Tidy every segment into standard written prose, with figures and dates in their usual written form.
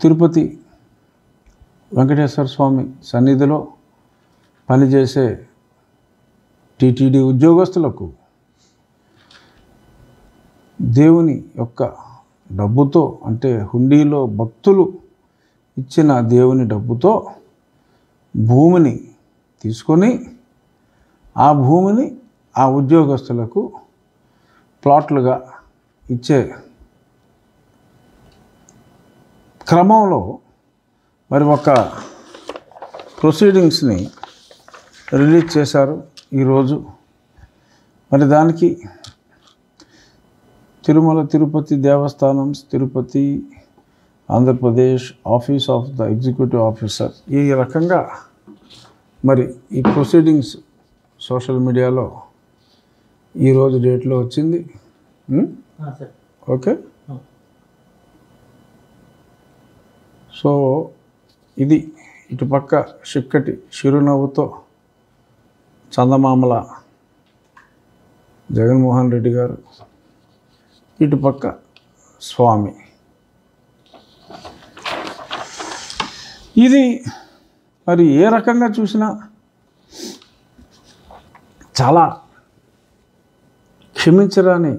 తిరుపతి వెంకటేశ్వర స్వామి సన్నిధిలో పనిచేసే టీటీడీ ఉద్యోగస్తులకు దేవుని యొక్క డబ్బుతో, అంటే హుండీలో భక్తులు ఇచ్చిన దేవుని డబ్బుతో భూమిని తీసుకొని ఆ భూమిని ఆ ఉద్యోగస్తులకు ప్లాట్లుగా ఇచ్చే క్రమంలో మరి ఒక ప్రొసీడింగ్స్ని రిలీజ్ చేశారు ఈరోజు. మరి దానికి తిరుమల తిరుపతి దేవస్థానం, Tirupati Andhra Pradesh office of the executive officer ఈ రకంగా మరి ఈ ప్రొసీడింగ్స్ సోషల్ మీడియాలో ఈరోజు డేట్లో వచ్చింది. ఓకే, సో ఇది ఇటుపక్క చిక్కటి చిరునవ్వుతో చందమామల జగన్మోహన్ రెడ్డి గారు, ఇటుపక్క స్వామి. ఇది మరి ఏ రకంగా చూసినా చాలా క్షమించరాని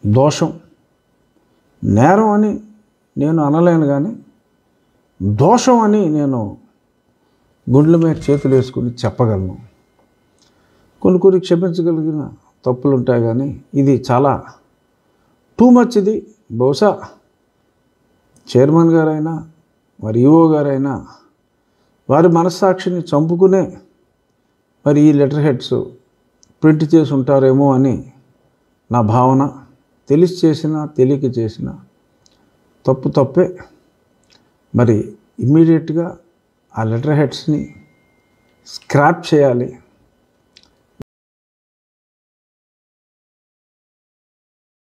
దోషం. నేరం అని నేను అనలేను, కానీ దోషం అని నేను గుండెల మీద చేతులు వేసుకుని చెప్పగలను. కొన్ని క్షమించగలిగిన తప్పులు ఉంటాయి, కానీ ఇది చాలా టూ మచ్. ఇది బహుశా చైర్మన్ గారైనా మరి ఈఓ గారైనా వారి మనస్సాక్షిని చంపుకునే మరి ఈ లెటర్ హెడ్స్ ప్రింట్ చేసి ఉంటారేమో అని నా భావన. తెలిసి చేసినా తెలియక చేసినా తప్పే. మరి ఇమ్మీడియట్గా ఆ లెటర్ హెడ్స్ని స్క్రాప్ చేయాలి.